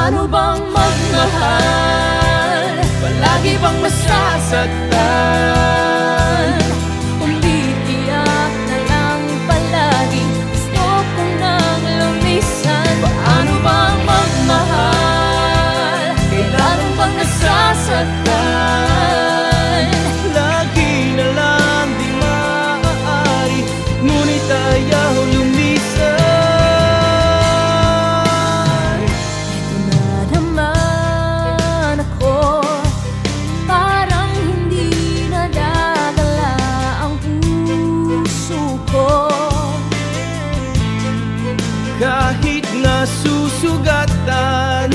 Paano bang magmahal? Palagi bang masasaktan? Umiiyak na lang palagi, gusto ko nang lumisan. Paano bang magmahal? Kailan bang nasasaktan? Lagi na lang di maaari, ngunit ayaw lumisan. Ito na naman ako, parang hindi nadadala ang puso ko. Kahit nasusugatan,